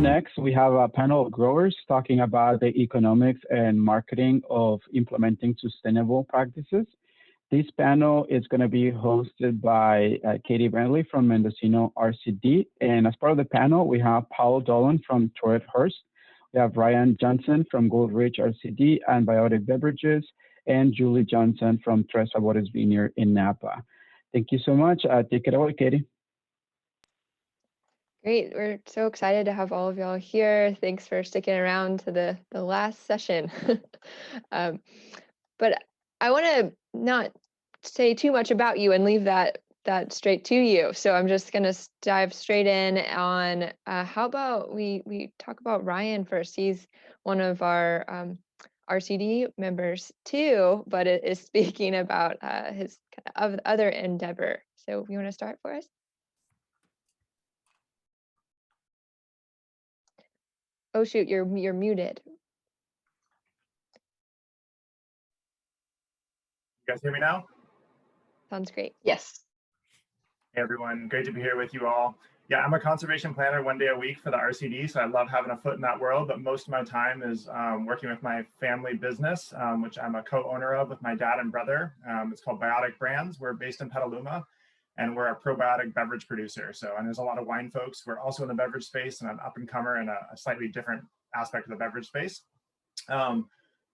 next, we have a panel of growers talking about the economics and marketing of implementing sustainable practices. This panel is going to be hosted by Katie Brantley from Mendocino RCD. And as part of the panel, we have Paul Dolan from Torrid Hearst. We have Ryan Johnson from Gold Ridge RCD and Biotic Beverages, and Julie Johnson from Tres Sabores Vineyard in Napa. Thank you so much. Take it away, Katie. Great. We're so excited to have all of y'all here. Thanks for sticking around to the last session. But I want to not say too much about you and leave that straight to you. So I'm just going to dive straight in on how about we talk about Ryan first. He's one of our RCD members too, but it is speaking about his other endeavor. So you want to start for us? Oh shoot, you're muted. You guys hear me now? Sounds great. Yes. Hey everyone, great to be here with you all. Yeah, I'm a conservation planner 1 day a week for the RCD, so I love having a foot in that world, but most of my time is working with my family business, which I'm a co-owner of with my dad and brother. It's called Biotic Brands. We're based in Petaluma, and we're a probiotic beverage producer. And there's a lot of wine folks. We're also in the beverage space, and I'm up and comer in a slightly different aspect of the beverage space.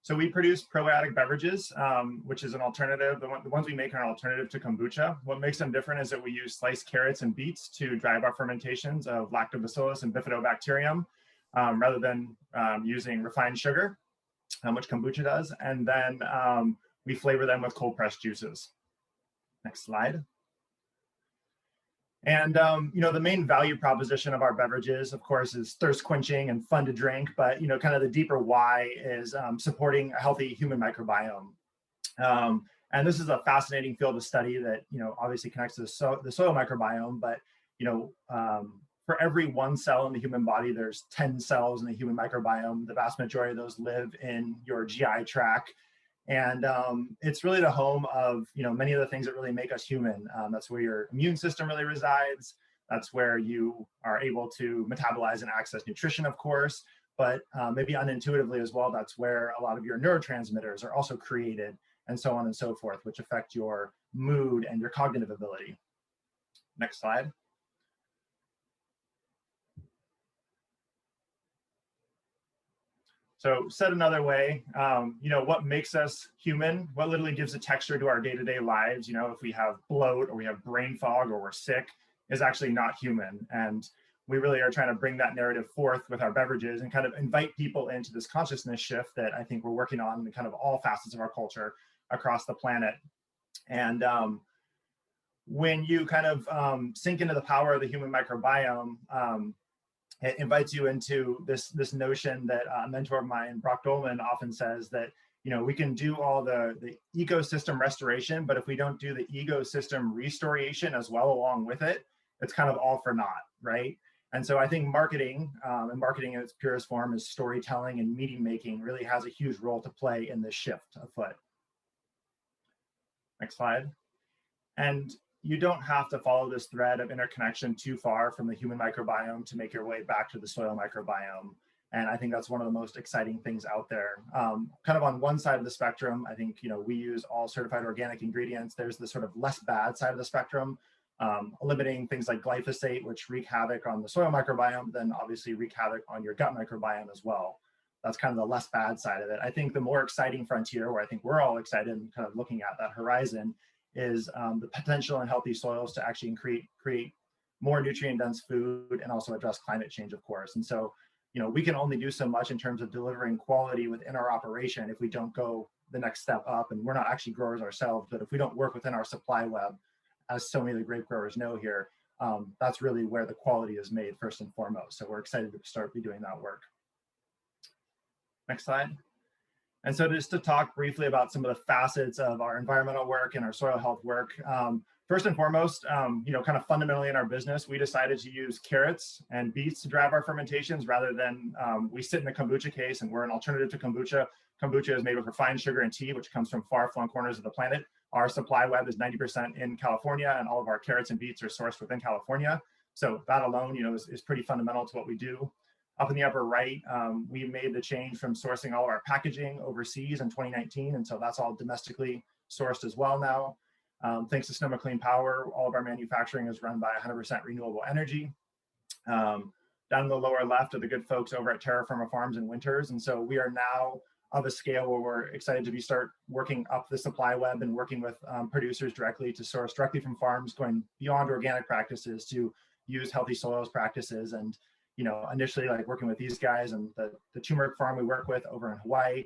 So we produce probiotic beverages, which is an alternative. The ones we make are an alternative to kombucha. What makes them different is that we use sliced carrots and beets to drive our fermentations of lactobacillus and bifidobacterium, rather than using refined sugar, which kombucha does. And then we flavor them with cold pressed juices. Next slide. And the main value proposition of our beverages, of course, is thirst quenching and fun to drink. But kind of the deeper why is supporting a healthy human microbiome. And this is a fascinating field of study that obviously connects to the soil microbiome. But for every 1 cell in the human body, there's 10 cells in the human microbiome. The vast majority of those live in your GI tract. And it's really the home of many of the things that really make us human. That's where your immune system really resides. That's where you are able to metabolize and access nutrition, of course, but maybe unintuitively as well, that's where a lot of your neurotransmitters are also created, and so on and so forth, which affect your mood and your cognitive ability. Next slide. So said another way, what makes us human, what literally gives a texture to our day-to-day lives, if we have bloat or we have brain fog or we're sick, is actually not human. And we really are trying to bring that narrative forth with our beverages and kind of invite people into this consciousness shift that I think we're working on in kind of all facets of our culture across the planet. And when you kind of sink into the power of the human microbiome, it invites you into this notion that a mentor of mine, Brock Dolman, often says that we can do all the ecosystem restoration, but if we don't do the ecosystem restoration as well along with it, it's kind of all for naught, right? And so I think marketing, and marketing in its purest form is storytelling and meaning making, really has a huge role to play in this shift afoot. Next slide. And you don't have to follow this thread of interconnection too far from the human microbiome to make your way back to the soil microbiome. And I think that's one of the most exciting things out there. Kind of on one side of the spectrum, I think, we use all certified organic ingredients. There's the sort of less bad side of the spectrum, eliminating things like glyphosate, which wreak havoc on the soil microbiome, then obviously wreak havoc on your gut microbiome as well. That's kind of the less bad side of it. I think the more exciting frontier, where I think we're all excited and kind of looking at that horizon, is the potential in healthy soils to actually create more nutrient-dense food and also address climate change, of course. And so, we can only do so much in terms of delivering quality within our operation if we don't go the next step up. And we're not actually growers ourselves, but if we don't work within our supply web, as so many of the grape growers know here, that's really where the quality is made first and foremost. So we're excited to start doing that work. Next slide. And so just to talk briefly about some of the facets of our environmental work and our soil health work. First and foremost, kind of fundamentally in our business, we decided to use carrots and beets to drive our fermentations rather than we sit in a kombucha case, and we're an alternative to kombucha. Kombucha is made with refined sugar and tea, which comes from far-flung corners of the planet. Our supply web is 90% in California, and all of our carrots and beets are sourced within California. So that alone, is pretty fundamental to what we do. Up in the upper right, we made the change from sourcing all of our packaging overseas in 2019, and so that's all domestically sourced as well now. Thanks to Sonoma Clean Power, all of our manufacturing is run by 100% renewable energy. Down in the lower left are the good folks over at Terra Firma Farms and Winters, and so we are now of a scale where we're excited to start working up the supply web and working with producers directly to source directly from farms, going beyond organic practices to use healthy soils practices. And initially, like working with these guys and the turmeric farm we work with over in Hawaii,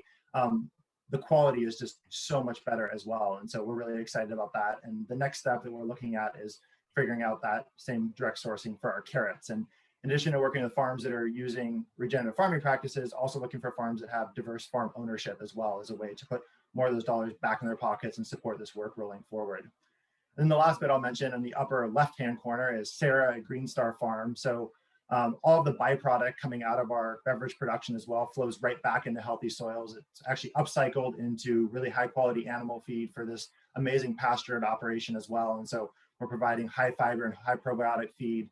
the quality is just so much better as well. And so we're really excited about that. And the next step that we're looking at is figuring out that same direct sourcing for our carrots. And in addition to working with farms that are using regenerative farming practices, also looking for farms that have diverse farm ownership as well as a way to put more of those dollars back in their pockets and support this work rolling forward. And then the last bit I'll mention in the upper left-hand corner is Sarah at Greenstar Farm. So all of the byproduct coming out of our beverage production as well flows right back into healthy soils. It's actually upcycled into really high quality animal feed for this amazing pastured operation as well. And so we're providing high fiber and high probiotic feed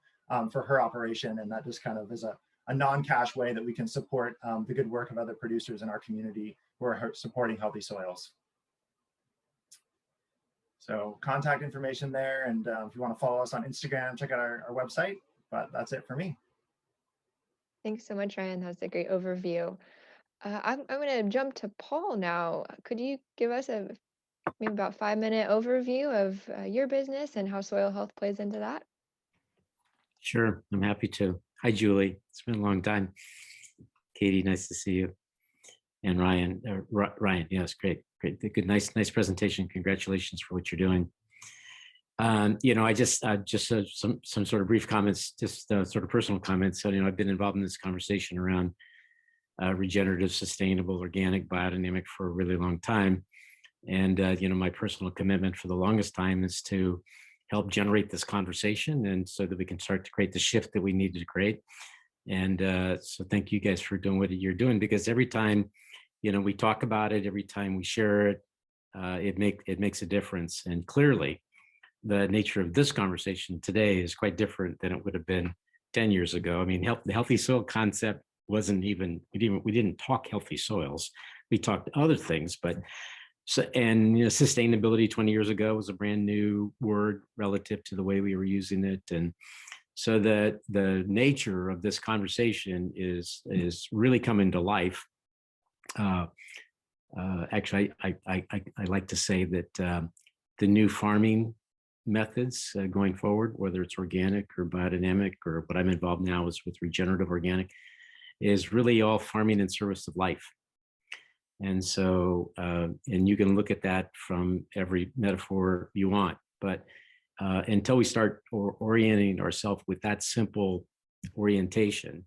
for her operation. And that just kind of is a non-cash way that we can support the good work of other producers in our community who are supporting healthy soils. So contact information there. And if you want to follow us on Instagram, check out our website. But that's it for me. Thanks so much, Ryan. That was a great overview. I'm going to jump to Paul now. Could you give us maybe about 5-minute overview of your business and how soil health plays into that? Sure, I'm happy to. Hi, Julie. It's been a long time. Katie, nice to see you. And Ryan, yes, great. Good, nice presentation. Congratulations for what you're doing. I just some sort of brief comments, just sort of personal comments. So, I've been involved in this conversation around regenerative, sustainable, organic, biodynamic for a really long time. And, my personal commitment for the longest time is to help generate this conversation and so that we can start to create the shift that we need to create. And so thank you guys for doing what you're doing, because every time, we talk about it, every time we share it, it makes a difference. And clearly, the nature of this conversation today is quite different than it would have been 10 years ago. I mean, the healthy soil concept wasn't even, we didn't talk healthy soils. We talked other things, but sustainability 20 years ago was a brand new word relative to the way we were using it. And so the nature of this conversation is really coming to life. Actually, I like to say that the new farming methods going forward, whether it's organic or biodynamic, or what I'm involved now is with regenerative organic, is really all farming in service of life. And so, and you can look at that from every metaphor you want, but until we start orienting ourselves with that simple orientation,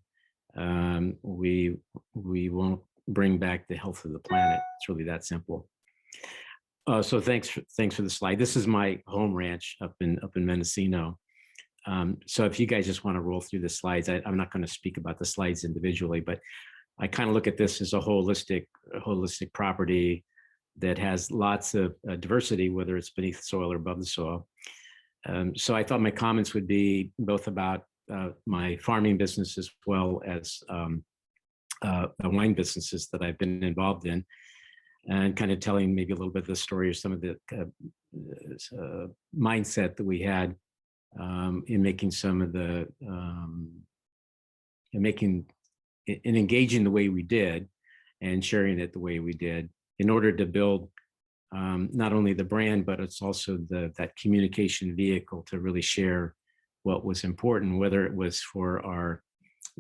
we won't bring back the health of the planet. It's really that simple. So thanks for the slide. This is my home ranch up in Mendocino. So if you guys just want to roll through the slides, I'm not going to speak about the slides individually, but I kind of look at this as a holistic property that has lots of diversity, whether it's beneath the soil or above the soil. So I thought my comments would be both about my farming business as well as the wine businesses that I've been involved in, and kind of telling maybe a little bit of the story or some of the mindset that we had in making some of the, in engaging the way we did and sharing it the way we did in order to build not only the brand, but it's also that communication vehicle to really share what was important, whether it was for our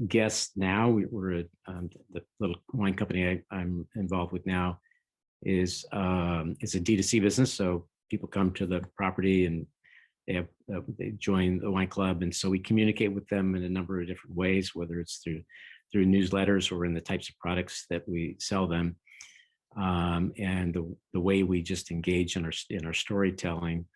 guests now. We're the little wine company I'm involved with now is a D2C business. So people come to the property and they join the wine club. And so we communicate with them in a number of different ways, whether it's through newsletters or in the types of products that we sell them. And the way we just engage in our storytelling.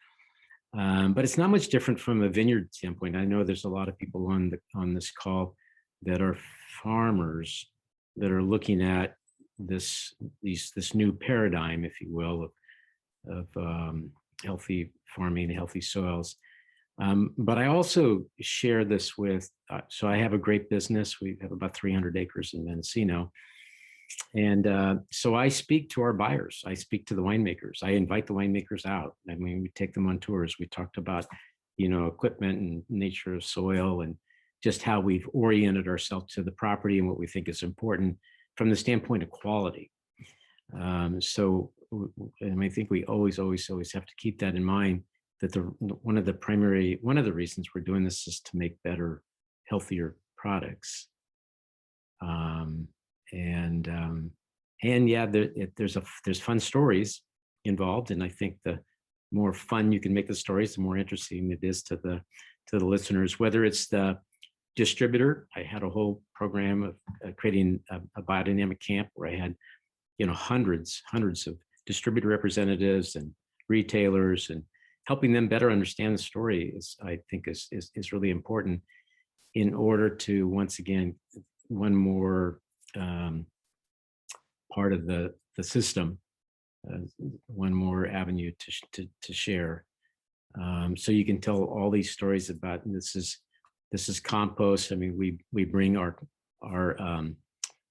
But it's not much different from a vineyard standpoint. I know there's a lot of people on this call that are farmers that are looking at this new paradigm, if you will, of healthy farming, healthy soils. But I also share this with, so I have a great business. We have about 300 acres in Mendocino. And so I speak to our buyers. I speak to the winemakers. I invite the winemakers out. I mean, we take them on tours. We talked about, equipment and nature of soil and just how we've oriented ourselves to the property and what we think is important from the standpoint of quality. And I think we always have to keep that in mind, that one of the reasons we're doing this is to make better, healthier products. And yeah, there's fun stories involved, and I think the more fun you can make the stories, the more interesting it is to the listeners. Whether it's the distributor, I had a whole program of creating a biodynamic camp where I had hundreds of distributor representatives and retailers, and helping them better understand the story I think is really important in order to, once again, one more part of the system, one more avenue to share. So you can tell all these stories about, this is compost. I mean, we bring our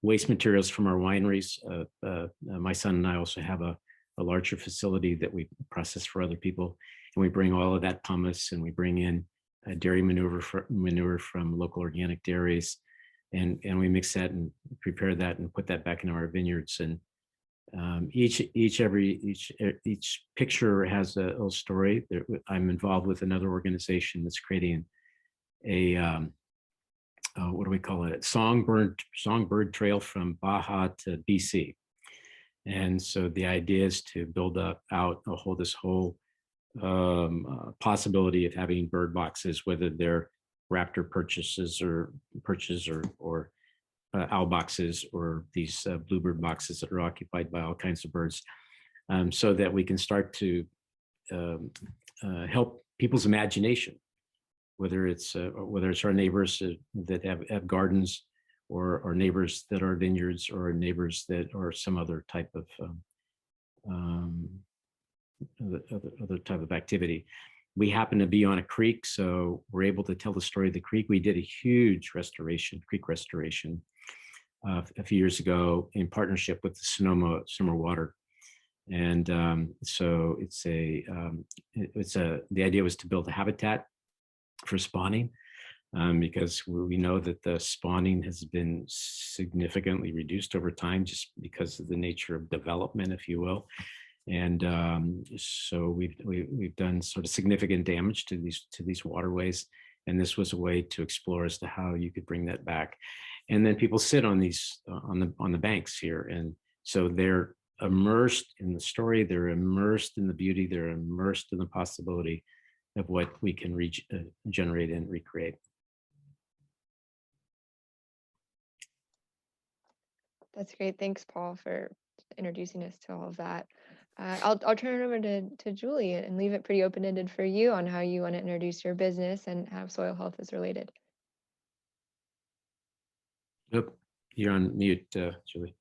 waste materials from our wineries. My son and I also have a larger facility that we process for other people, and we bring all of that pumice, and we bring in dairy manure from local organic dairies, and we mix that and prepare that and put that back into our vineyards. And each picture has a little story. I'm involved with another organization that's creating a what do we call it? Songbird trail from Baja to BC. And so the idea is to build out this whole possibility of having bird boxes, whether they're raptor perches or owl boxes, or these bluebird boxes that are occupied by all kinds of birds, so that we can start to help people's imagination, whether it's our neighbors that have gardens, or neighbors that are vineyards, or neighbors that are some other type of activity. We happen to be on a creek, so we're able to tell the story of the creek. We did a huge creek restoration a few years ago in partnership with the Sonoma Water. And so the idea was to build a habitat for spawning, because we know that the spawning has been significantly reduced over time, just because of the nature of development, if you will. And so we've done sort of significant damage to these waterways, and this was a way to explore as to how you could bring that back. And then people sit on these on the banks here, and so they're immersed in the story, they're immersed in the beauty, they're immersed in the possibility of what we can generate and recreate. That's great. Thanks, Paul, for introducing us to all of that. I'll turn it over to Julie and leave it pretty open-ended for you on how you want to introduce your business and how soil health is related. Nope, you're on mute, Julie.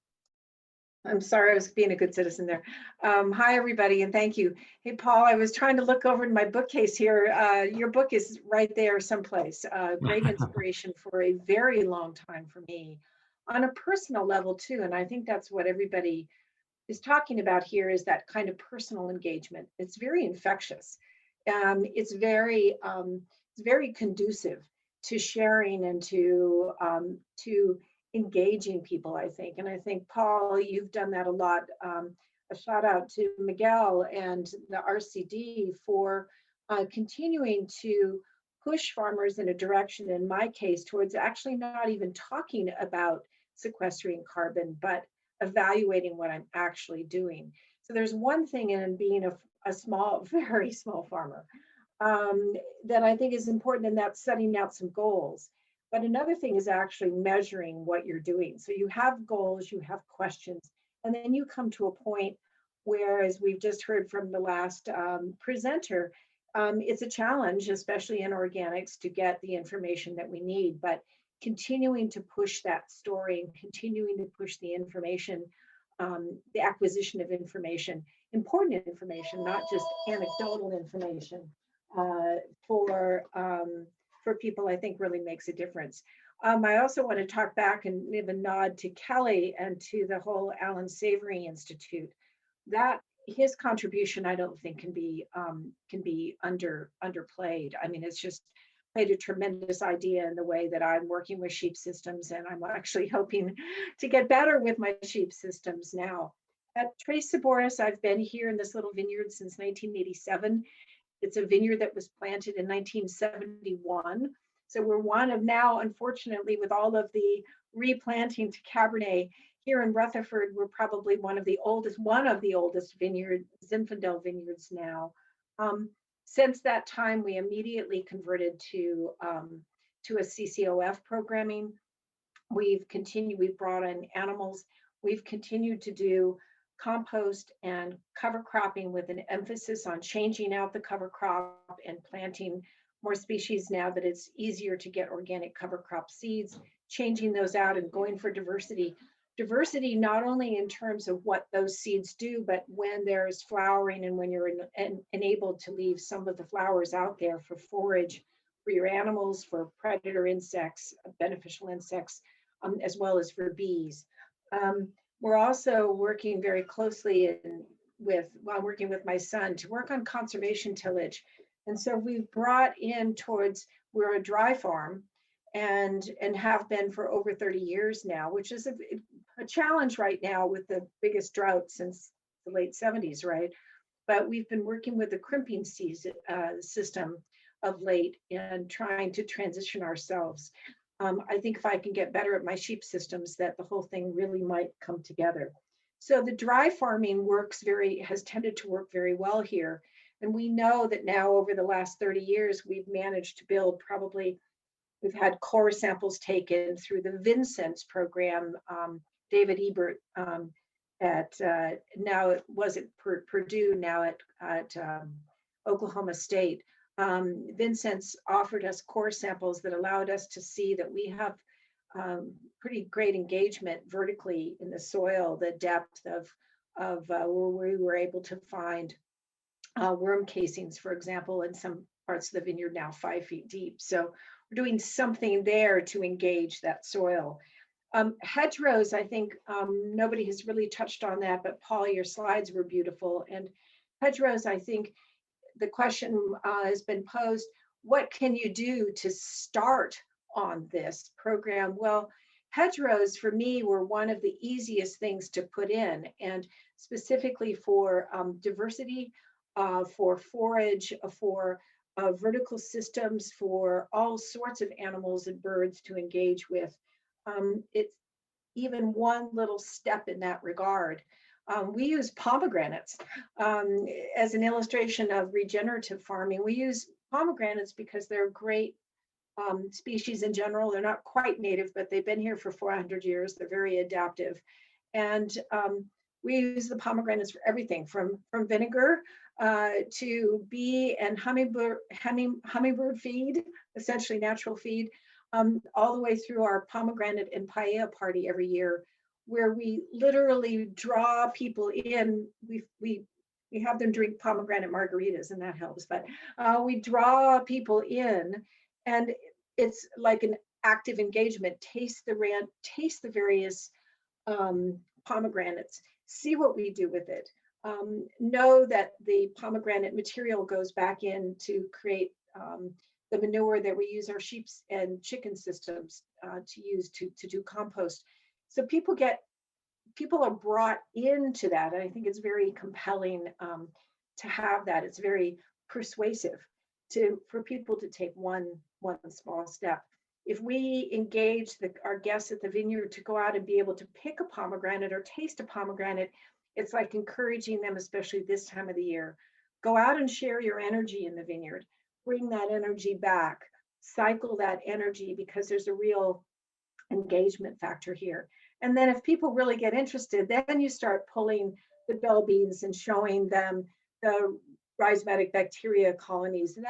I'm sorry, I was being a good citizen there. Hi, everybody, and thank you. Hey, Paul, I was trying to look over in my bookcase here. Your book is right there someplace. Great inspiration for a very long time for me on a personal level too. And I think that's what everybody is talking about here, is that kind of personal engagement. It's very infectious. It's very conducive to sharing and to engaging people, I think. And I think, Paul, you've done that a lot. A shout out to Miguel and the RCD for continuing to push farmers in a direction, in my case, towards actually not even talking about sequestering carbon, but evaluating what I'm actually doing. So there's one thing in being a small, very small farmer that I think is important, and that's setting out some goals. But another thing is actually measuring what you're doing. So you have goals, you have questions, and then you come to a point where, as we've just heard from the last presenter, it's a challenge, especially in organics, to get the information that we need. But continuing to push that story and continuing to push the information, the acquisition of information, important information, not just anecdotal information, for people, I think really makes a difference. I also want to talk back and give a nod to Kelly and to the whole Alan Savory Institute. That his contribution, I don't think can be underplayed. I mean, it's just played a tremendous idea in the way that I'm working with sheep systems, and I'm actually hoping to get better with my sheep systems now. At Tres Sabores, I've been here in this little vineyard since 1987. It's a vineyard that was planted in 1971. So we're one of now, unfortunately, with all of the replanting to Cabernet here in Rutherford, we're probably one of the oldest vineyard, Zinfandel vineyards now. Since that time, we immediately converted to a CCOF programming. We've brought in animals. We've continued to do compost and cover cropping with an emphasis on changing out the cover crop and planting more species now that it's easier to get organic cover crop seeds, changing those out and going for diversity. Diversity not only in terms of what those seeds do, but when there's flowering and when you're enabled to leave some of the flowers out there for forage for your animals, for predator insects, beneficial insects, as well as for bees. We're also working very closely while working with my son to work on conservation tillage. And so we've brought in we're a dry farm and have been for over 30 years now, which is a challenge right now with the biggest drought since the late 70s, right? But we've been working with the crimping system of late and trying to transition ourselves. I think if I can get better at my sheep systems, that the whole thing really might come together. So the dry farming has tended to work very well here. And we know that now over the last 30 years, we've managed to build we've had core samples taken through the Vincennes program, David Ebert now it was at Purdue, now at Oklahoma State. Vincennes offered us core samples that allowed us to see that we have pretty great engagement vertically in the soil, the depth of where we were able to find worm casings, for example, in some parts of the vineyard now 5 feet deep. So we're doing something there to engage that soil. Hedgerows, I think nobody has really touched on that, but Paul, your slides were beautiful. And hedgerows, I think the question has been posed, what can you do to start on this program? Well, hedgerows for me were one of the easiest things to put in, and specifically for diversity, for forage, for vertical systems, for all sorts of animals and birds to engage with. It's even one little step in that regard. We use pomegranates as an illustration of regenerative farming. We use pomegranates because they're great species in general. They're not quite native, but they've been here for 400 years. They're very adaptive. And we use the pomegranates for everything from vinegar to bee and hummingbird feed, essentially natural feed, all the way through our pomegranate and paella party every year, where we literally draw people in. We have them drink pomegranate margaritas, and that helps, but we draw people in, and it's like an active engagement. Taste the various pomegranates, see what we do with it. Know that the pomegranate material goes back in to create the manure that we use our sheep and chicken systems to use to do compost. So people are brought into that, and I think it's very compelling to have that. It's very persuasive for people to take one small step. If we engage our guests at the vineyard to go out and be able to pick a pomegranate or taste a pomegranate, it's like encouraging them, especially this time of the year. Go out and share your energy in the vineyard. Bring that energy back. Cycle that energy, because there's a real engagement factor here. And then if people really get interested, then you start pulling the bell beans and showing them the rhizomatic bacteria colonies. And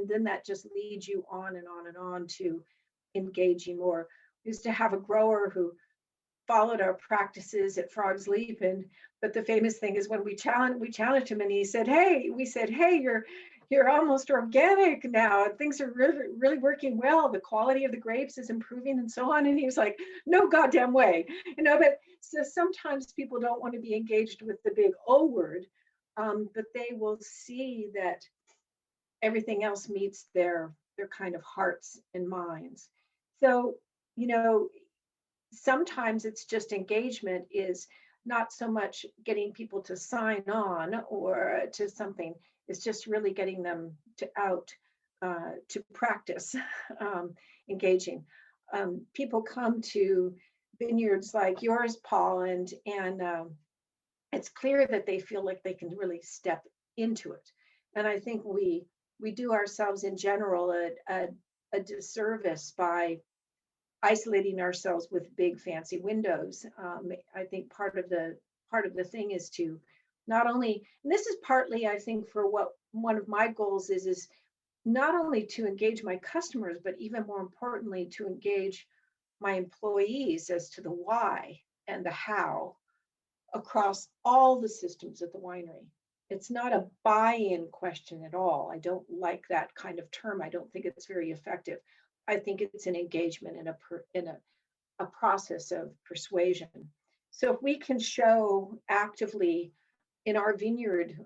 then that just leads you on and on and on to engaging more. We used to have a grower who followed our practices at Frog's Leap, but the famous thing is when we challenged him, and he said, "Hey," we said, "Hey, you're almost organic now. Things are really, really working well. The quality of the grapes is improving and so on. And he was like, no goddamn way. But so sometimes people don't want to be engaged with the big O word, but they will see that everything else meets their kind of hearts and minds. So, sometimes it's just engagement is not so much getting people to sign on or to something. It's just really getting them to practice engaging. People come to vineyards like yours, Paul, and it's clear that they feel like they can really step into it. And I think we do ourselves in general a disservice by isolating ourselves with big fancy windows. I think part of the thing is to not only, and this is partly, I think, for what one of my goals is not only to engage my customers, but even more importantly, to engage my employees as to the why and the how across all the systems at the winery. It's not a buy-in question at all. I don't like that kind of term. I don't think it's very effective. I think it's an engagement in a process of persuasion. So if we can show actively in our vineyard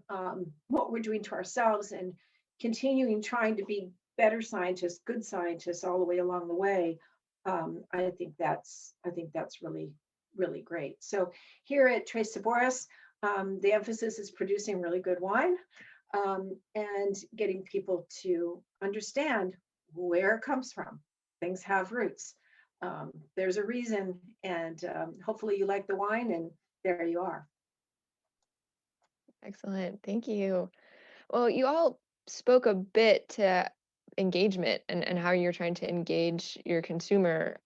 what we're doing to ourselves and continuing trying to be better scientists, good scientists all the way along the way, I think that's really, really great. So here at Tres Sabores, the emphasis is producing really good wine and getting people to understand where it comes from. Things have roots. There's a reason, and hopefully you like the wine, and there you are. Excellent. Thank you. Well, you all spoke a bit to engagement and how you're trying to engage your consumer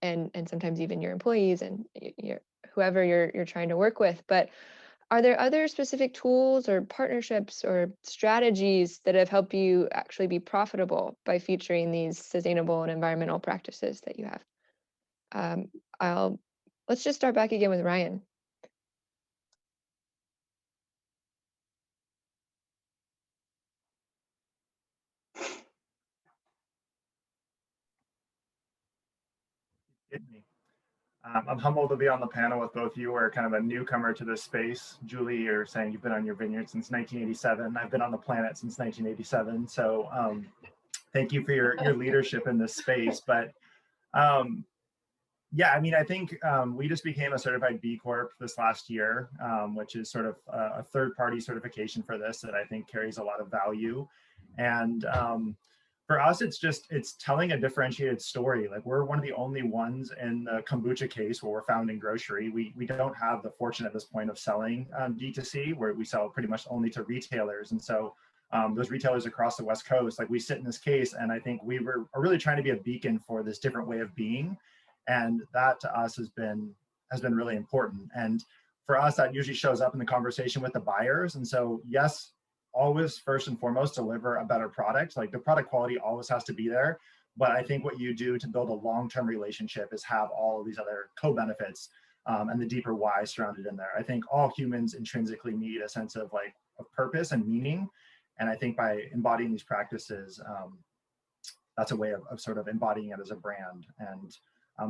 and sometimes even your employees and whoever you're trying to work with. But are there other specific tools or partnerships or strategies that have helped you actually be profitable by featuring these sustainable and environmental practices that you have? Let's just start back again with Ryan. I'm humbled to be on the panel with both you. We're kind of a newcomer to this space. Julie, you're saying you've been on your vineyard since 1987. I've been on the planet since 1987. So thank you for your leadership in this space. But yeah, I mean, I think we just became a certified B Corp this last year, which is sort of a third-party certification for this that I think carries a lot of value. And for us, it's telling a differentiated story. Like, we're one of the only ones in the kombucha case where we're found in grocery. We don't have the fortune at this point of selling D2C, where we sell pretty much only to retailers. And so those retailers across the West Coast, like, we sit in this case, and I think are really trying to be a beacon for this different way of being. And that to us has been really important. And for us, that usually shows up in the conversation with the buyers. And so, yes, always first and foremost deliver a better product. Like, the product quality always has to be there, but I think what you do to build a long-term relationship is have all of these other co-benefits and the deeper why surrounded in there. I think all humans intrinsically need a sense of purpose and meaning, and I think by embodying these practices, that's a way of sort of embodying it as a brand. And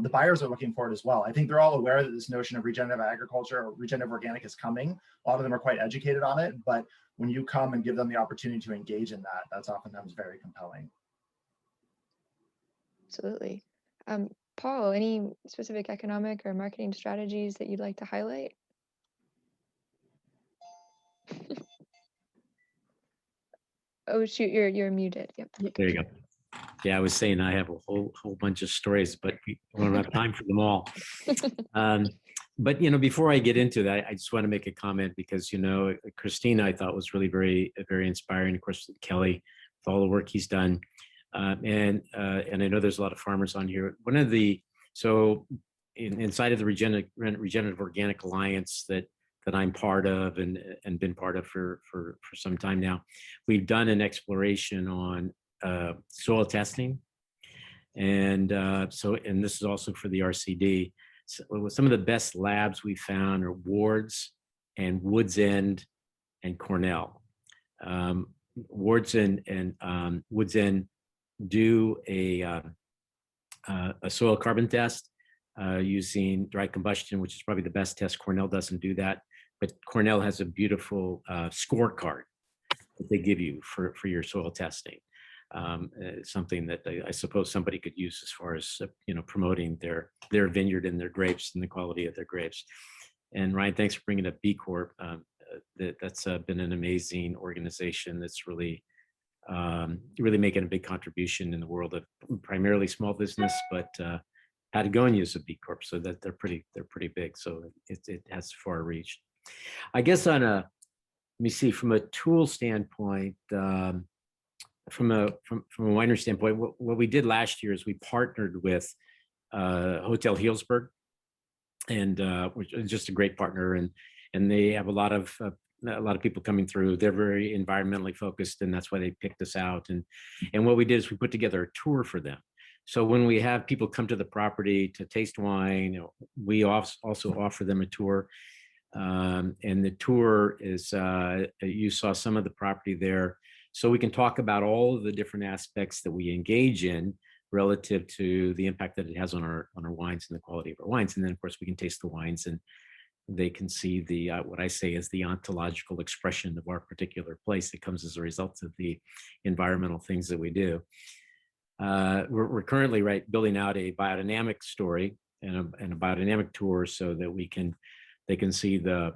the buyers are looking for it as well. I think they're all aware that this notion of regenerative agriculture or regenerative organic is coming. A lot of them are quite educated on it, but when you come and give them the opportunity to engage in that, that's oftentimes very compelling. Absolutely. Paul, any specific economic or marketing strategies that you'd like to highlight? Oh, shoot, you're muted. Yep. There you go. Yeah, I was saying I have a whole bunch of stories, but we don't have time for them all. But before I get into that, I just want to make a comment because Christina, I thought was really very inspiring. Of course, Kelly, with all the work he's done, and I know there's a lot of farmers on here. Inside of the Regenerative Organic Alliance that I'm part of and been part of for some time now, we've done an exploration on soil testing, and this is also for the RCD. So some of the best labs we found are Ward's and Woods End and Cornell. Woods End do a soil carbon test using dry combustion, which is probably the best test. Cornell doesn't do that, but Cornell has a beautiful scorecard that they give you for your soil testing. Something that I suppose somebody could use as far as promoting their vineyard and their grapes and the quality of their grapes. And Ryan, thanks for bringing up B Corp. That's been an amazing organization that's really making a big contribution in the world of primarily small business, but Patagonia is a B Corp, so that they're pretty big. So it has far reach. I guess let me see, from a tool standpoint, from a winery standpoint, what we did last year is we partnered with Hotel Healdsburg, and which is just a great partner, and they have a lot of people coming through. They're very environmentally focused, and that's why they picked us out. And what we did is we put together a tour for them. So when we have people come to the property to taste wine, we also offer them a tour. And the tour is, you saw some of the property there. So we can talk about all of the different aspects that we engage in relative to the impact that it has on our wines and the quality of our wines. And then of course we can taste the wines, and they can see the what I say is the ontological expression of our particular place that comes as a result of the environmental things that we do. We're currently building out a biodynamic story and a biodynamic tour so that they can see the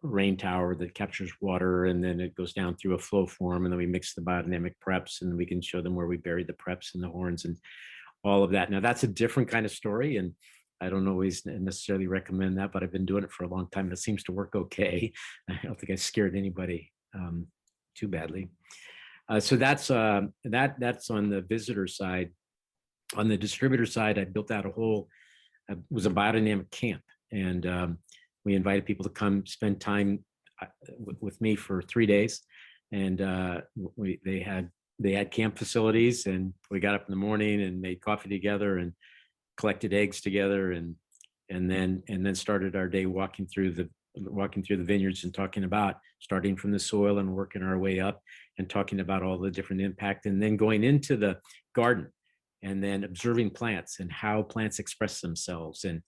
rain tower that captures water, and then it goes down through a flow form, and then we mix the biodynamic preps, and we can show them where we buried the preps and the horns and all of that. Now that's a different kind of story, and I don't always necessarily recommend that, but I've been doing it for a long time. It seems to work okay. I don't think I scared anybody too badly. So that's on the visitor side. On the distributor side, I built out it was a biodynamic camp, and we invited people to come spend time with me for 3 days, and they had camp facilities, and we got up in the morning and made coffee together and collected eggs together, and then started our day walking through the vineyards and talking about starting from the soil and working our way up and talking about all the different impact, and then going into the garden and then observing plants and how plants express themselves, and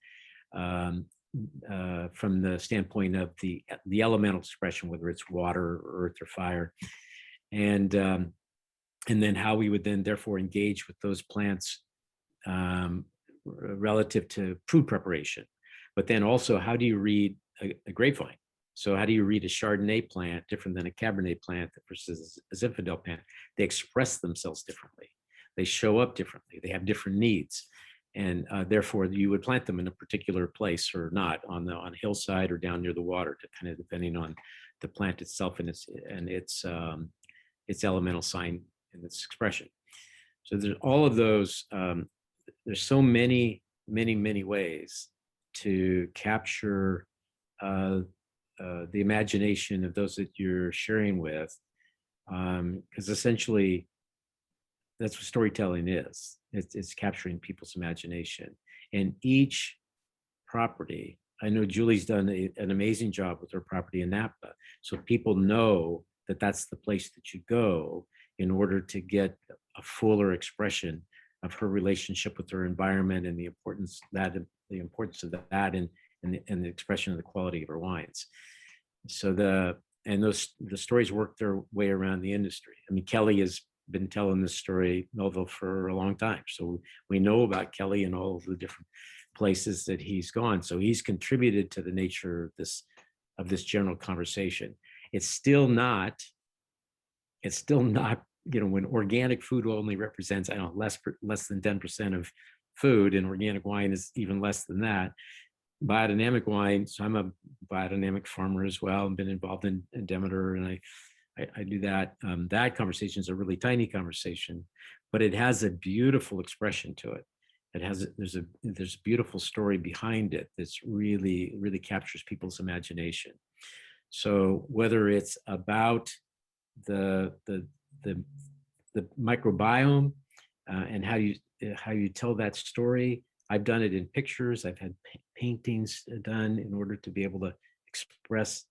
from the standpoint of the elemental expression, whether it's water or earth or fire, and then how we would then therefore engage with those plants relative to food preparation. But then also, how do you read a grapevine? So how do you read a Chardonnay plant different than a Cabernet plant versus a Zinfandel plant? They express themselves differently. They show up differently. They have different needs. And therefore, you would plant them in a particular place or not, on a hillside or down near the water, kind of depending on the plant itself and its elemental sign and its expression. So there's all of those. There's so many ways to capture the imagination of those that you're sharing with, because essentially that's what storytelling is. It's capturing people's imagination. And each property, I know Julie's done an amazing job with her property in Napa, so people know that that's the place that you go in order to get a fuller expression of her relationship with her environment and the importance of that and the expression of the quality of her wines. So the stories work their way around the industry. I mean, Kelly has been telling this story, Melville, for a long time. So we know about Kelly and all of the different places that he's gone. So he's contributed to the nature of this general conversation. It's still not, when organic food only represents, less than 10% of food, and organic wine is even less than that. Biodynamic wine, so I'm a biodynamic farmer as well, and been involved in Demeter, and I do that. That conversation is a really tiny conversation, but it has a beautiful expression to it. There's a beautiful story behind it that's really captures people's imagination. So whether it's about the microbiome and how you tell that story, I've done it in pictures. I've had paintings done in order to be able to express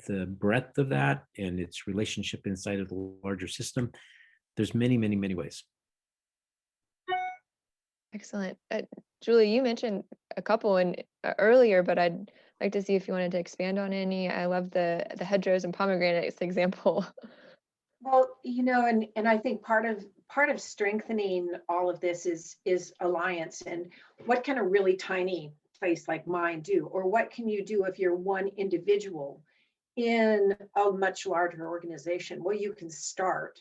the breadth of that and its relationship inside of the larger system, there's many, many, many ways. Excellent. Julie, you mentioned a couple earlier, but I'd like to see if you wanted to expand on any. I love the hedgerows and pomegranates example. Well, and I think part of strengthening all of this is alliance, and what can a really tiny place like mine do, or what can you do if you're one individual in a much larger organization? Well, you can start,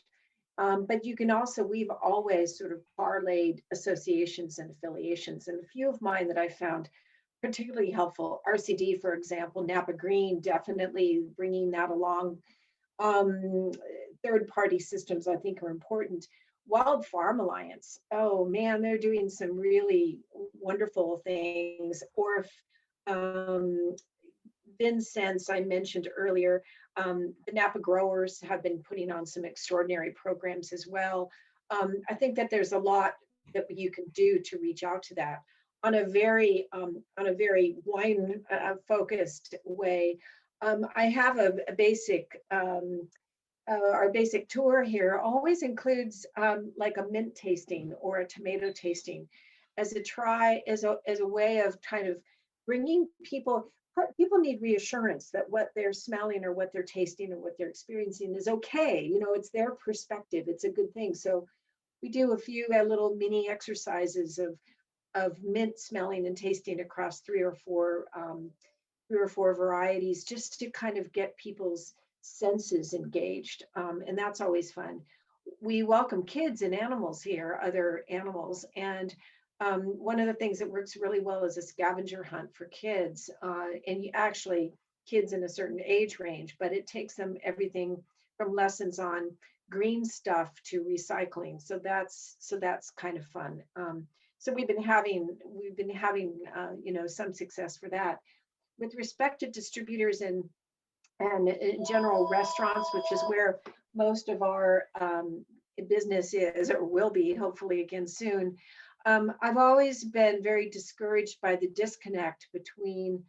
but you can also, we've always sort of parlayed associations and affiliations, and a few of mine that I found particularly helpful, RCD, for example, Napa Green, definitely bringing that along. Third-party systems, I think, are important. Wild Farm Alliance, oh man, they're doing some really wonderful things. Or Vincennes, I mentioned earlier, the Napa growers have been putting on some extraordinary programs as well. I think that there's a lot that you can do to reach out to that on a very wine focused way. I have a basic our basic tour here always includes like a mint tasting or a tomato tasting as a way of kind of bringing people need reassurance that what they're smelling or what they're tasting or what they're experiencing is okay. It's their perspective. It's a good thing. So we do a few little mini exercises of mint smelling and tasting across three or four varieties, just to kind of get people's senses engaged, and that's always fun. We welcome kids and animals here, other animals, and one of the things that works really well is a scavenger hunt for kids, and kids in a certain age range, but it takes them everything from lessons on green stuff to recycling. So that's kind of fun. So we've been having some success for that. With respect to distributors and in general restaurants, which is where most of our business is or will be, hopefully again soon. I've always been very discouraged by the disconnect between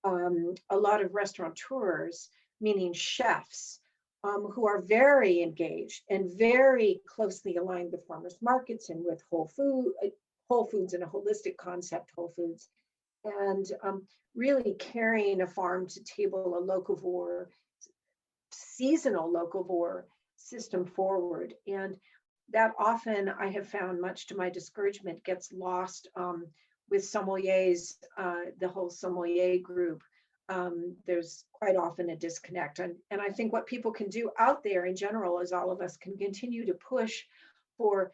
a lot of restaurateurs, meaning chefs, who are very engaged and very closely aligned with farmers markets and with Whole Foods and a holistic concept, Whole Foods, and really carrying a farm to table, a locavore, seasonal locavore system forward. And that often, I have found, much to my discouragement, gets lost with sommeliers, the whole sommelier group. There's quite often a disconnect. And I think what people can do out there in general is all of us can continue to push for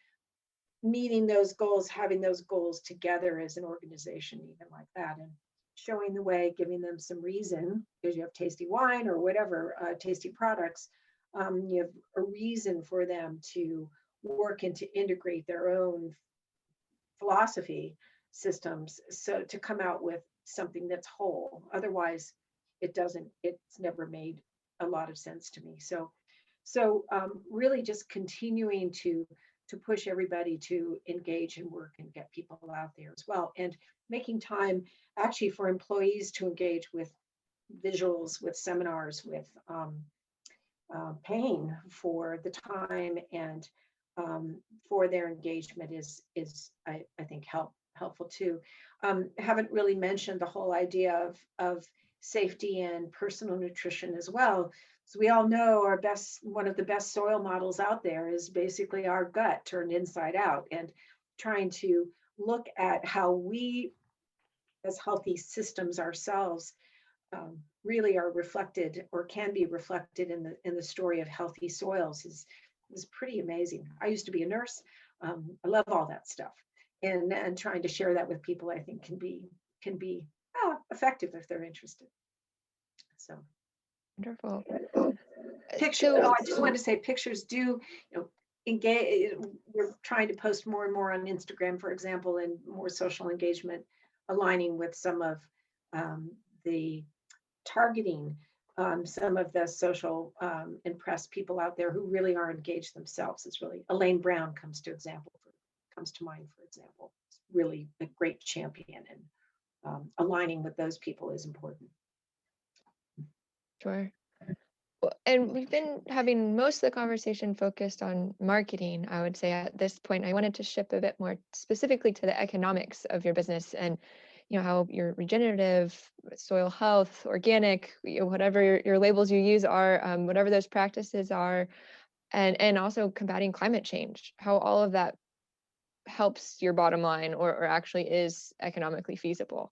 meeting those goals, having those goals together as an organization, even like that, and showing the way, giving them some reason, because you have tasty wine or whatever, tasty products, you have a reason for them to work and to integrate their own philosophy systems, so to come out with something that's whole. Otherwise, it's never made a lot of sense to me. So really just continuing to push everybody to engage and work and get people out there as well, and making time actually for employees to engage with visuals, with seminars, with paying for the time and for their engagement is I think helpful too. Haven't really mentioned the whole idea of safety and personal nutrition as well. So we all know one of the best soil models out there is basically our gut turned inside out, and trying to look at how we as healthy systems ourselves really are reflected or can be reflected in the story of healthy soils is pretty amazing. I used to be a nurse. I love all that stuff, and trying to share that with people, I think can be effective if they're interested. So Wonderful. Picture. I just wanted to say, pictures do, engage. We're trying to post more and more on Instagram, for example, and more social engagement, aligning with some of the targeting some of the social and press people out there who really are engaged themselves. It's really Elaine Brown comes to mind, for example. It's really a great champion, and aligning with those people is important. Sure. And we've been having most of the conversation focused on marketing, I would say at this point. I wanted to shift a bit more specifically to the economics of your business and how your regenerative, soil health, organic, whatever your labels you use are, whatever those practices are, and also combating climate change, how all of that helps your bottom line or actually is economically feasible.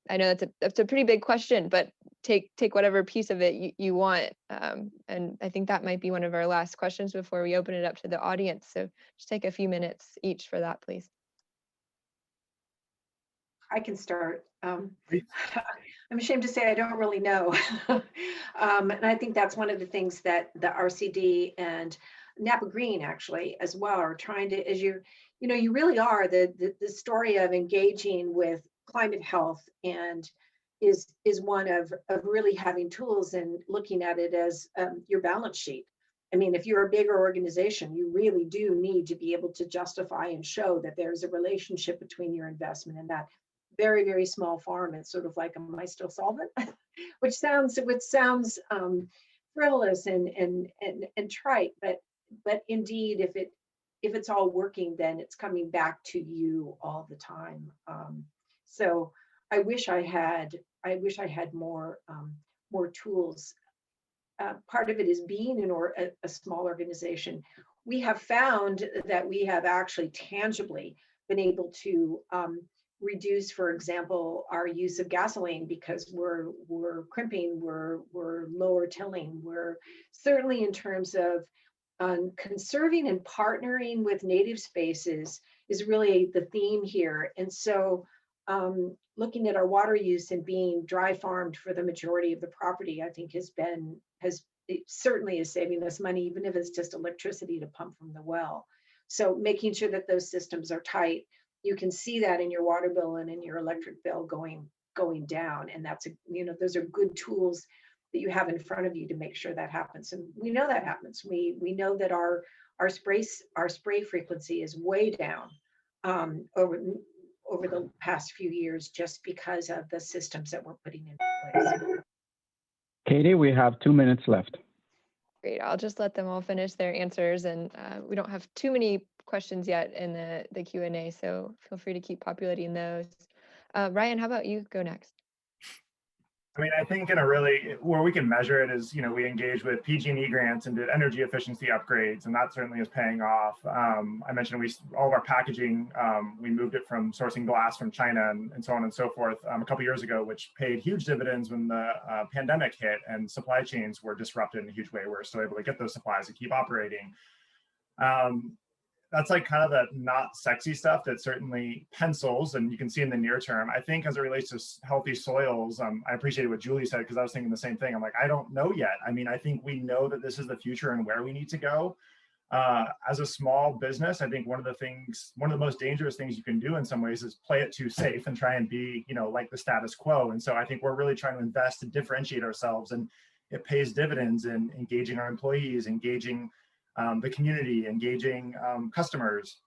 I know that's a pretty big question, but take whatever piece of it you want. And I think that might be one of our last questions before we open it up to the audience. So just take a few minutes each for that, please. I can start. Please. I'm ashamed to say I don't really know. And I think that's one of the things that the RCD and Napa Green actually as well are trying to, as you really are the story of engaging with climate health and is one of really having tools and looking at it as your balance sheet. I mean, if you're a bigger organization, you really do need to be able to justify and show that there's a relationship between your investment and that very, very small farm. It's sort of like, am I still solvent? which sounds frivolous and trite, but indeed, if it's all working, then it's coming back to you all the time. So I wish I had more tools. Part of it is being a small organization. We have found that we have actually tangibly been able to reduce, for example, our use of gasoline because we're crimping, we're lower tilling. We're certainly in terms of conserving and partnering with native spaces is really the theme here. And so looking at our water use and being dry farmed for the majority of the property, I think it certainly is saving us money, even if it's just electricity to pump from the well. So making sure that those systems are tight, you can see that in your water bill and in your electric bill going down. And that's those are good tools that you have in front of you to make sure that happens. And we know that happens. We know that our spray frequency is way down over the past few years just because of the systems that we're putting into place. Katie, we have 2 minutes left. Great. I'll just let them all finish their answers, and we don't have too many questions yet in the Q&A, so feel free to keep populating those. Ryan, how about you go next? I mean, I think where we can measure it is, we engage with PG&E grants and did energy efficiency upgrades, and that certainly is paying off. I mentioned all of our packaging, we moved it from sourcing glass from China and so on and so forth a couple years ago, which paid huge dividends when the pandemic hit and supply chains were disrupted in a huge way. We're still able to get those supplies and keep operating. That's like kind of the not sexy stuff that certainly pencils, and you can see in the near term. I think as it relates to healthy soils, I appreciated what Julie said because I was thinking the same thing. I'm like, I don't know yet. I mean, I think we know that this is the future and where we need to go. As a small business, I think one of the most dangerous things you can do in some ways is play it too safe and try and be, like the status quo. And so I think we're really trying to invest to differentiate ourselves, and it pays dividends in engaging our employees, engaging the community, engaging customers.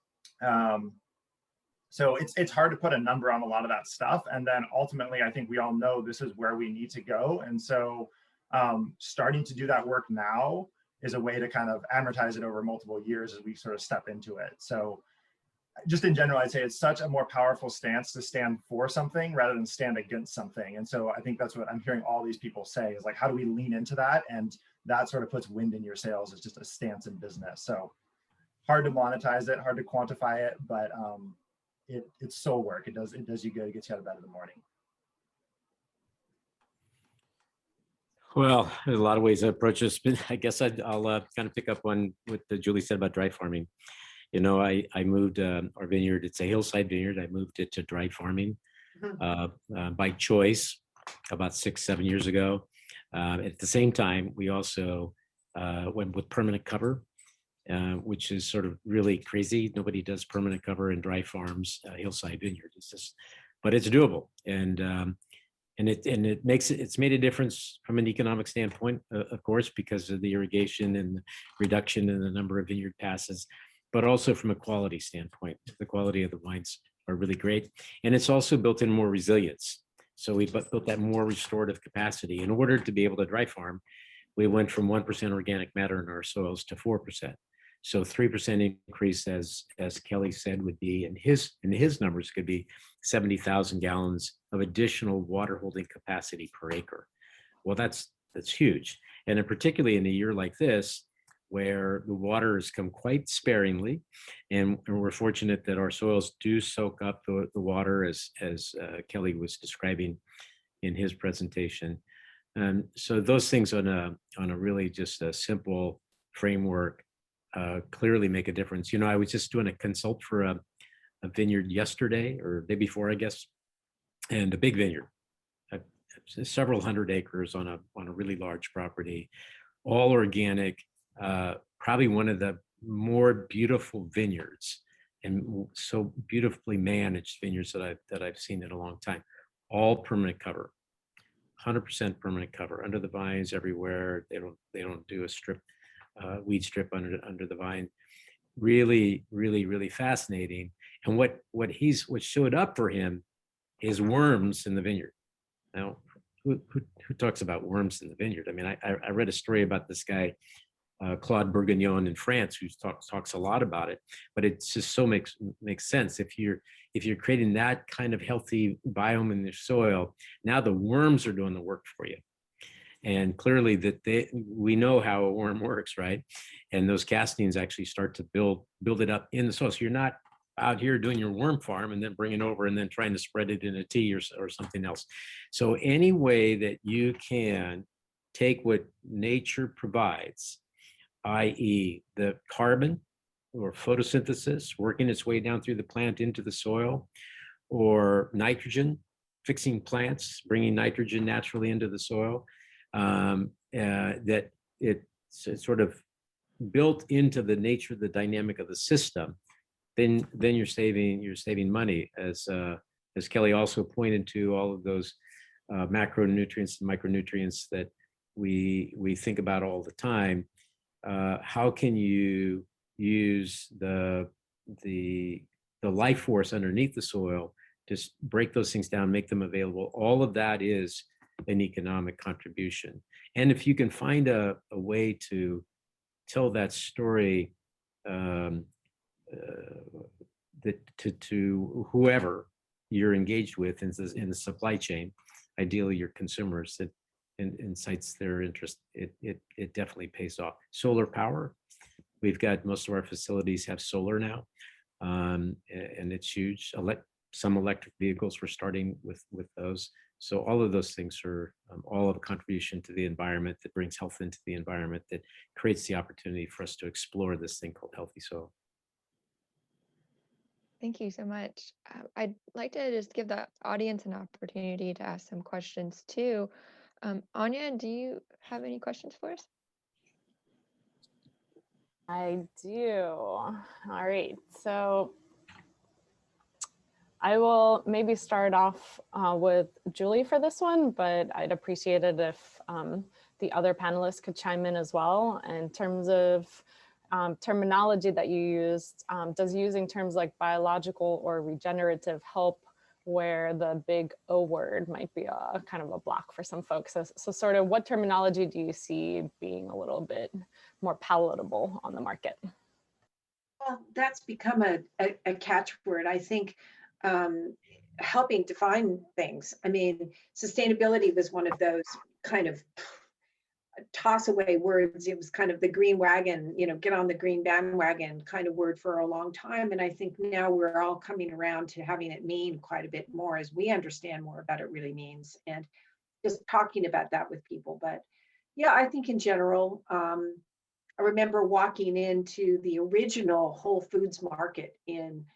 So it's hard to put a number on a lot of that stuff. And then ultimately, I think we all know this is where we need to go. And so starting to do that work now is a way to kind of amortize it over multiple years as we sort of step into it. So just in general, I'd say it's such a more powerful stance to stand for something rather than stand against something. And so I think that's what I'm hearing all these people say is like, how do we lean into that? And that sort of puts wind in your sails. It's just a stance in business. So hard to monetize it, hard to quantify it, but it's soul work. It does you good. It gets you out of bed in the morning. Well, there's a lot of ways to approach this, but I guess I'll kind of pick up on what Julie said about dry farming. I moved our vineyard. It's a hillside vineyard. I moved it to dry farming by choice about 6-7 years ago. At the same time, we also went with permanent cover, which is sort of really crazy. Nobody does permanent cover in dry farms, hillside vineyard. But it's doable, and it's made a difference from an economic standpoint, of course, because of the irrigation and the reduction in the number of vineyard passes, but also from a quality standpoint. The quality of the wines are really great, and it's also built in more resilience. So we built that more restorative capacity. In order to be able to dry farm, we went from 1% organic matter in our soils to 4%. So 3% increase, as Kelly said, would be, in his numbers, could be 70,000 gallons of additional water holding capacity per acre. Well, that's huge. And then particularly in a year like this, where the water has come quite sparingly, and we're fortunate that our soils do soak up the water, as Kelly was describing in his presentation. So those things on a really just a simple framework clearly make a difference. You know, I was just doing a consult for a vineyard yesterday, or the day before, I guess, and a big vineyard, several hundred acres on a really large property, all organic, probably one of the more beautiful vineyards and so beautifully managed vineyards that I've seen in a long time. All permanent cover, 100% permanent cover under the vines everywhere. They don't do a strip, weed strip under the vine. Really, really, really fascinating. And what showed up for him is worms in the vineyard. Now, who talks about worms in the vineyard? I mean, I read a story about this guy, Claude Bourguignon in France, who talks a lot about it, but it just so makes sense. If you're creating that kind of healthy biome in your soil, now the worms are doing the work for you. And clearly we know how a worm works, right? And those castings actually start to build it up in the soil. So you're not out here doing your worm farm and then bringing it over and then trying to spread it in a tea or something else. So any way that you can take what nature provides, i.e. the carbon or photosynthesis working its way down through the plant into the soil, or nitrogen, fixing plants, bringing nitrogen naturally into the soil, that it's sort of built into the nature, the dynamic of the system, then you're saving money, as Kelly also pointed to, all of those macronutrients and micronutrients that we think about all the time. How can you use the life force underneath the soil, just break those things down, make them available? All of that is an economic contribution. And if you can find a way to tell that story to whoever you're engaged with in the supply chain, ideally your consumers, that incites their interest, it definitely pays off. Solar power, we've got, most of our facilities have solar now, and it's huge. Some electric vehicles, we're starting with those. So all of those things are all of a contribution to the environment, that brings health into the environment, that creates the opportunity for us to explore this thing called healthy soil. Thank you so much. I'd like to just give the audience an opportunity to ask some questions too. Anya, do you have any questions for us? I do. All right. So I will maybe start off with Julie for this one, but I'd appreciate it if the other panelists could chime in as well. In terms of terminology that you used, does using terms like biological or regenerative help, where the big O word might be a kind of a block for some folks? So sort of what terminology do you see being a little bit more palatable on the market? Well, that's become a catchword, I think, helping define things. I mean, sustainability was one of those kind of toss away words. It was kind of the green wagon, get on the green bandwagon kind of word for a long time. And I think now we're all coming around to having it mean quite a bit more as we understand more about it really means, and just talking about that with people. But yeah, I think in general, I remember walking into the original Whole Foods market in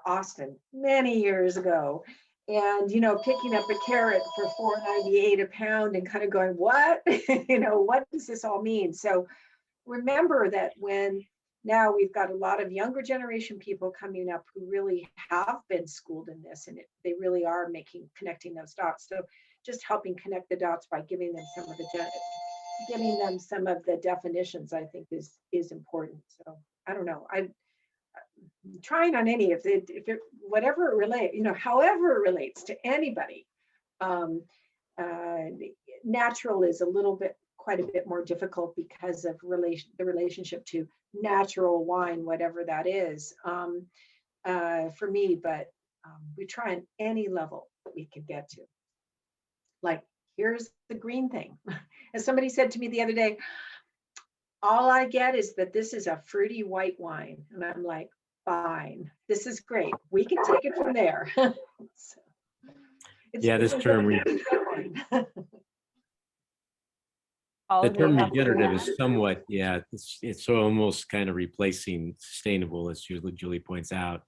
Austin many years ago, and picking up a carrot for $4.98 a pound and kind of going, what? What does this all mean? So remember that when now we've got a lot of younger generation people coming up who really have been schooled in this, and they really are connecting those dots. So just helping connect the dots by giving them some of the definitions, I think is important. So I don't know. I'm trying on any of it, whatever it relates, however it relates to anybody. Natural is a little bit quite a bit more difficult because of the relationship to natural wine, whatever that is, for me. But we try on any level that we could get to. Like, here's the green thing. As somebody said to me the other day, all I get is that this is a fruity white wine. And I'm like, fine, this is great. We can take it from there. So, yeah, this term, the term regenerative is somewhat, yeah, it's almost kind of replacing sustainable, as Julie points out.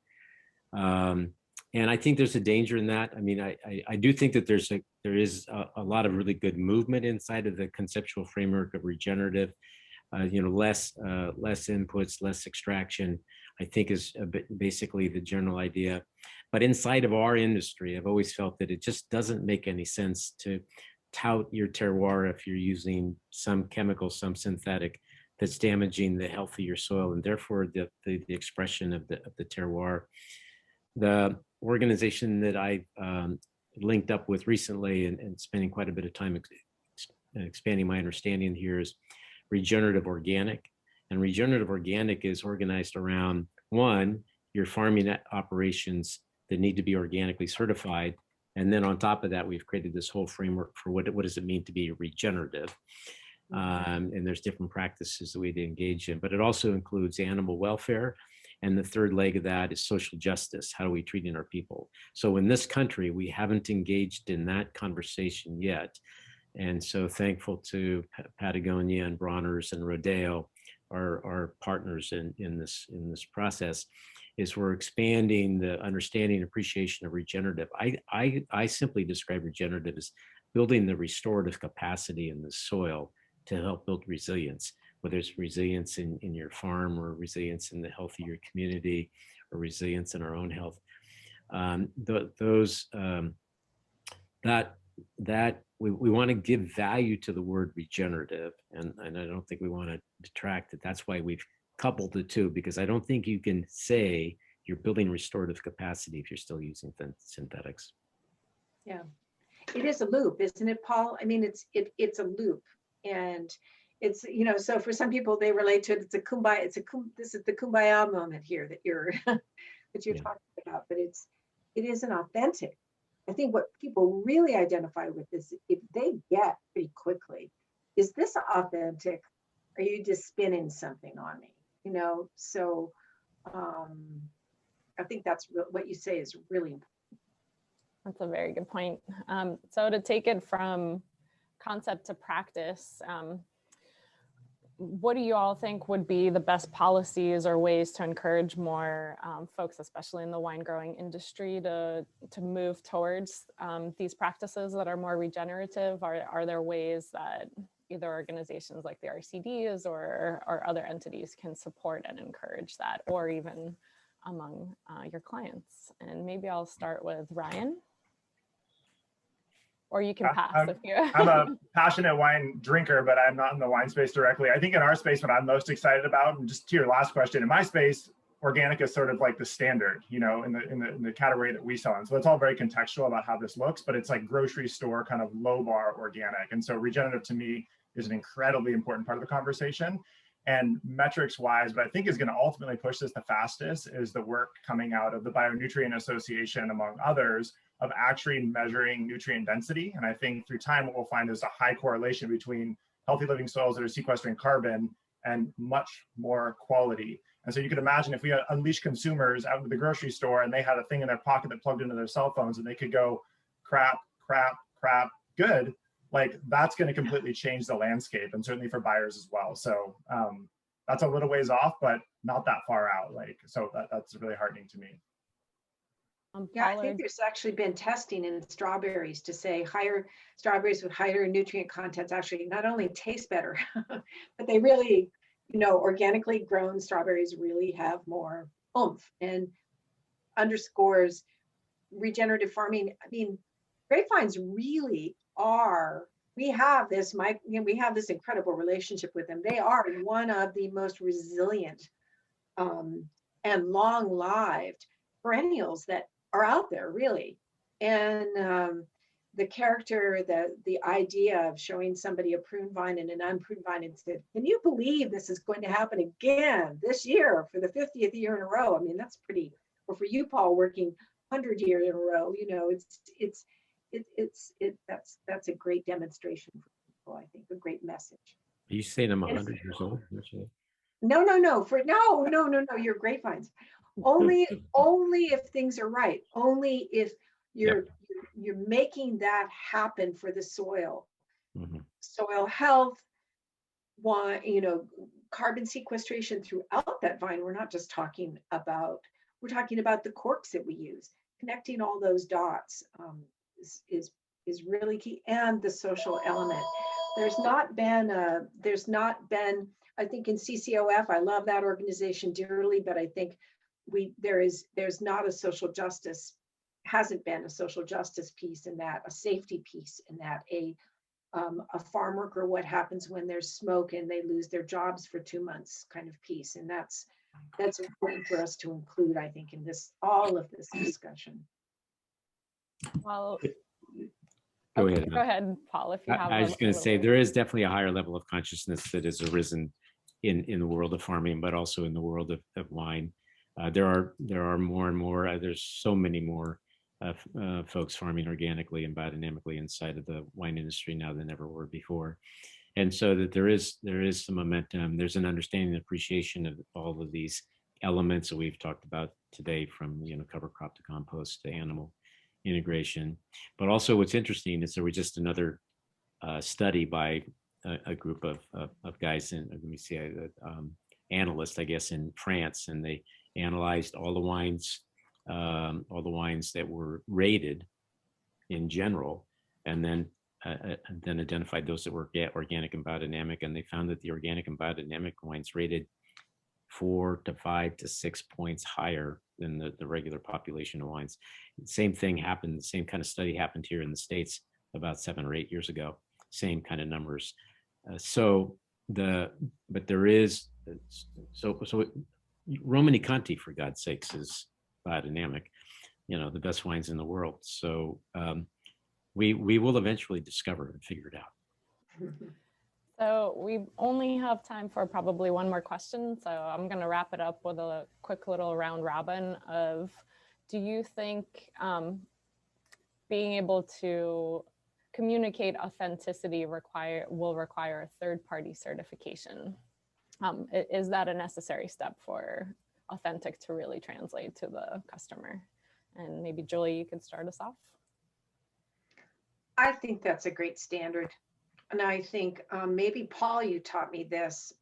And I think there's a danger in that. I mean, I do think that there is a lot of really good movement inside of the conceptual framework of regenerative. Less inputs, less extraction, I think is basically the general idea. But inside of our industry, I've always felt that it just doesn't make any sense to tout your terroir if you're using some chemical, some synthetic, that's damaging the health of your soil and therefore the expression of the terroir. The organization that I linked up with recently and spending quite a bit of time expanding my understanding here is Regenerative Organic. And Regenerative Organic is organized around, one, your farming operations that need to be organically certified. And then on top of that, we've created this whole framework for what does it mean to be regenerative. And there's different practices that we engage in, but it also includes animal welfare. And the third leg of that is social justice. How are we treating our people? So in this country, we haven't engaged in that conversation yet. And so thankful to Patagonia and Bronner's and Rodeo, our partners in this process, is we're expanding the understanding and appreciation of regenerative. I simply describe regenerative as building the restorative capacity in the soil to help build resilience, whether it's resilience in your farm or resilience in the health of your community or resilience in our own health. We want to give value to the word regenerative, and I don't think we want to detract it. That's why we've coupled the two, because I don't think you can say you're building restorative capacity if you're still using synthetics. Yeah, it is a loop, isn't it, Paul? I mean, it's a loop, and it's, so for some people they relate to it. It's a kumbaya. This is the kumbaya moment here that you're talking about, but it isn't authentic. I think what people really identify with is if they get pretty quickly, is this authentic? Are you just spinning something on me? So I think that's what you say is really important. That's a very good point. So to take it from concept to practice, what do you all think would be the best policies or ways to encourage more folks, especially in the wine growing industry, to move towards these practices that are more regenerative? Are there ways that either organizations like the RCDs or other entities can support and encourage that, or even among your clients? And maybe I'll start with Ryan. Or you can pass if you. I'm a passionate wine drinker, but I'm not in the wine space directly. I think in our space, what I'm most excited about, and just to your last question, in my space, organic is sort of like the standard, in the category that we sell in. So it's all very contextual about how this looks, but it's like grocery store kind of low bar organic. And so regenerative to me is an incredibly important part of the conversation. And metrics wise, but I think is going to ultimately push this the fastest is the work coming out of the Bionutrient Association, among others, of actually measuring nutrient density. And I think through time, what we'll find is a high correlation between healthy living soils that are sequestering carbon and much more quality. And so you could imagine if we unleash consumers out into the grocery store and they had a thing in their pocket that plugged into their cell phones and they could go crap, crap, crap, good, like that's going to completely change the landscape, and certainly for buyers as well. So that's a little ways off, but not that far out. So that's really heartening to me. Yeah, I think there's actually been testing in strawberries to say higher strawberries with higher nutrient contents actually not only taste better, but they really, organically grown strawberries really have more oomph, and underscores regenerative farming. I mean, grapevines really are, we have this incredible relationship with them. They are one of the most resilient and long-lived perennials that are out there, really. And the character, the idea of showing somebody a prune vine and an unpruned vine and said, can you believe this is going to happen again this year for the 50th year in a row? I mean, that's pretty, or for you, Paul, working 100 years in a row, you know, that's a great demonstration for people, I think, a great message. Are you saying I'm 100 years old? No, you're grapevines. Only if things are right. Only if you're making that happen for the soil. Mm-hmm. Soil health, you know, carbon sequestration throughout that vine. We're not just talking about, we're talking about the corks that we use. Connecting all those dots is really key, and the social element. There's not been, I think in CCOF, I love that organization dearly, but I think there's not a social justice, hasn't been a social justice piece in that, a safety piece in that, a farm worker, what happens when there's smoke and they lose their jobs for 2 months kind of piece. And that's important for us to include, I think, in all of this discussion. Well, go ahead. Go ahead, Paul, if you have. I was just going to say, there is definitely a higher level of consciousness that has arisen in the world of farming, but also in the world of wine. There are more and more, there's so many more folks farming organically and biodynamically inside of the wine industry now than ever were before. And so that there is some momentum, there's an understanding and appreciation of all of these elements that we've talked about today, from, you know, cover crop to compost to animal integration. But also what's interesting is there was just another study by a group of guys in, let me see, analysts, I guess, in France, and they analyzed all the wines that were rated in general, and then identified those that were organic and biodynamic, and they found that the organic and biodynamic wines rated 4 to 5 to 6 points higher than the regular population of wines. Same thing happened, the same kind of study happened here in the States about 7 or 8 years ago, same kind of numbers. But there is, Romani Conti, for God's sakes, is biodynamic, you know, the best wines in the world. So we will eventually discover and figure it out. So we only have time for probably one more question. So I'm going to wrap it up with a quick little round robin of, do you think being able to communicate authenticity will require a third-party certification? Is that a necessary step for authentic to really translate to the customer? And maybe Julie, you could start us off. I think that's a great standard. And I think maybe, Paul, you taught me this.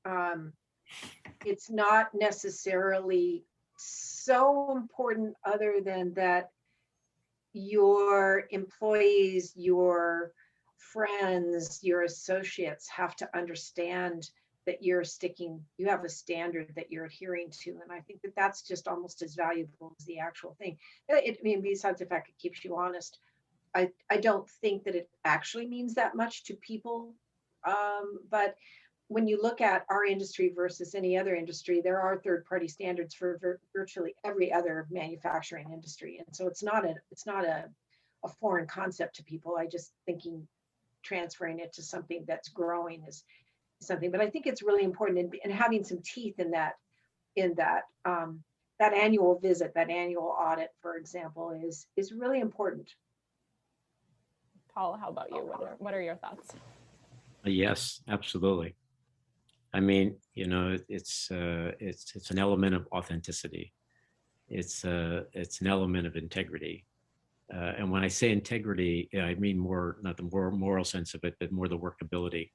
It's not necessarily so important, other than that your employees, your friends, your associates have to understand that you have a standard that you're adhering to. And I think that that's just almost as valuable as the actual thing. I mean, besides the fact it keeps you honest, I don't think that it actually means that much to people. But when you look at our industry versus any other industry, there are third-party standards for virtually every other manufacturing industry. And so it's not a foreign concept to people. I just thinking transferring it to something that's growing is something, but I think it's really important, and having some teeth in that annual visit, that annual audit, for example, is really important. Paul, how about you? What are your thoughts? Yes, absolutely. I mean, you know, it's an element of authenticity. It's an element of integrity. And when I say integrity, I mean more, not the more moral sense of it, but more the workability.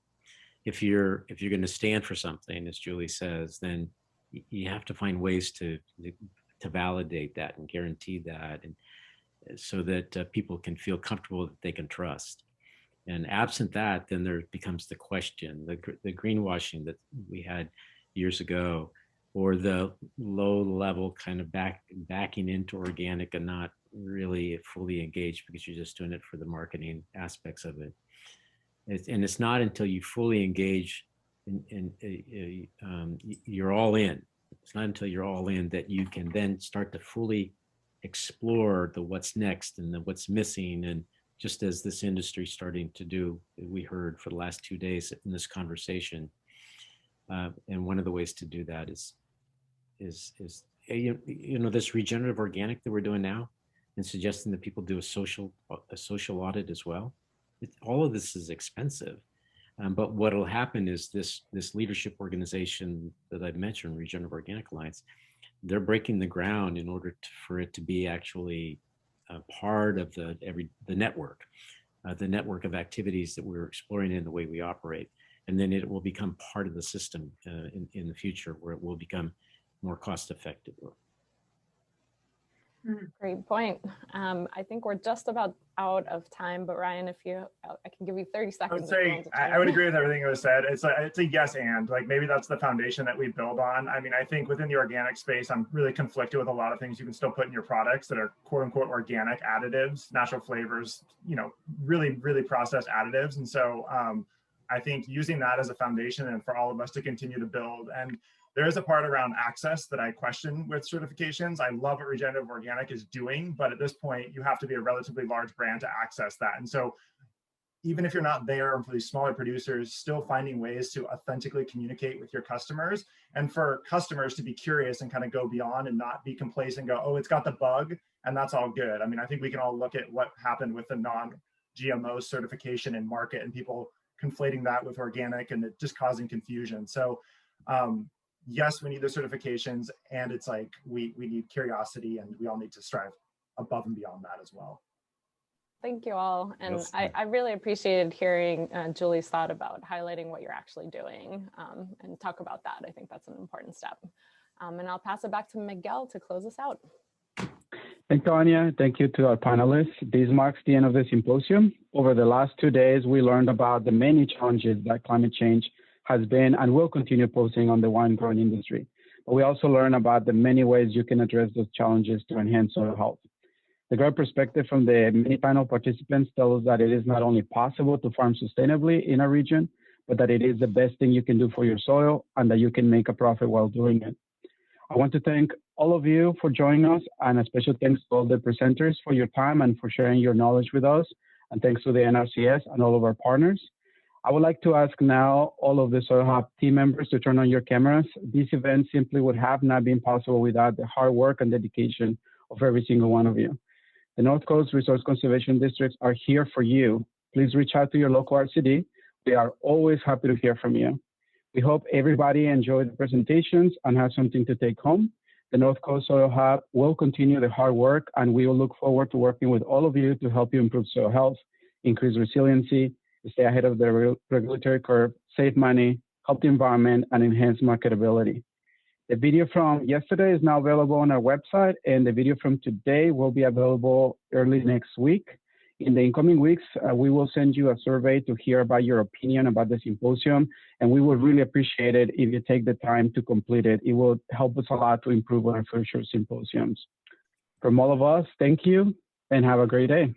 If you're going to stand for something, as Julie says, then you have to find ways to validate that and guarantee that, and so that people can feel comfortable that they can trust. And absent that, then there becomes the question, the greenwashing that we had years ago, or the low level kind of backing into organic and not really fully engaged because you're just doing it for the marketing aspects of it. And it's not until you fully engage you're all in. It's not until you're all in that you can then start to fully explore the what's next and the what's missing and just as this industry is starting to do, we heard for the last 2 days in this conversation. And one of the ways to do that is this regenerative organic that we're doing now, and suggesting that people do a social audit as well. All of this is expensive, but what will happen is this leadership organization that I've mentioned, Regenerative Organic Alliance, they're breaking the ground in order for it to be actually part of the network of activities that we're exploring in the way we operate. And then it will become part of the system in the future, where it will become more cost effective. Great point. I think we're just about out of time, but Ryan, if you, I can give you 30 seconds. I would say, I would agree with everything that was said. It's a yes and, like, maybe that's the foundation that we build on. I mean, I think within the organic space, I'm really conflicted with a lot of things you can still put in your products that are quote unquote organic additives, natural flavors, really, really processed additives. And so I think using that as a foundation and for all of us to continue to build. And there is a part around access that I question with certifications. I love what Regenerative Organic is doing, but at this point, you have to be a relatively large brand to access that. And so even if you're not there, and for these smaller producers, still finding ways to authentically communicate with your customers, and for customers to be curious and kind of go beyond and not be complacent, go, oh, it's got the bug, and that's all good. I mean, I think we can all look at what happened with the non-GMO certification in market and people conflating that with organic and it just causing confusion. So yes, we need the certifications, and it's like we need curiosity, and we all need to strive above and beyond that as well. Thank you all. And Yes. I really appreciated hearing Julie's thought about highlighting what you're actually doing and talk about that. I think that's an important step. And I'll pass it back to Miguel to close us out. Thank you, Anya. Thank you to our panelists. This marks the end of the symposium. Over the last 2 days, we learned about the many challenges that climate change has been and will continue posing on the wine growing industry. But we also learned about the many ways you can address those challenges to enhance soil health. The great perspective from the many panel participants tells us that it is not only possible to farm sustainably in a region, but that it is the best thing you can do for your soil and that you can make a profit while doing it. I want to thank all of you for joining us, and a special thanks to all the presenters for your time and for sharing your knowledge with us. And thanks to the NRCS and all of our partners. I would like to ask now all of the Soil Hub team members to turn on your cameras. This event simply would have not been possible without the hard work and dedication of every single one of you. The North Coast Resource Conservation Districts are here for you. Please reach out to your local RCD. We are always happy to hear from you. We hope everybody enjoyed the presentations and has something to take home. The North Coast Soil Hub will continue the hard work, and we will look forward to working with all of you to help you improve soil health, increase resiliency, stay ahead of the regulatory curve, save money, help the environment, and enhance marketability. The video from yesterday is now available on our website, and the video from today will be available early next week. In the incoming weeks, we will send you a survey to hear about your opinion about the symposium, and we would really appreciate it if you take the time to complete it. It will help us a lot to improve on our future symposiums. From all of us, thank you, and have a great day.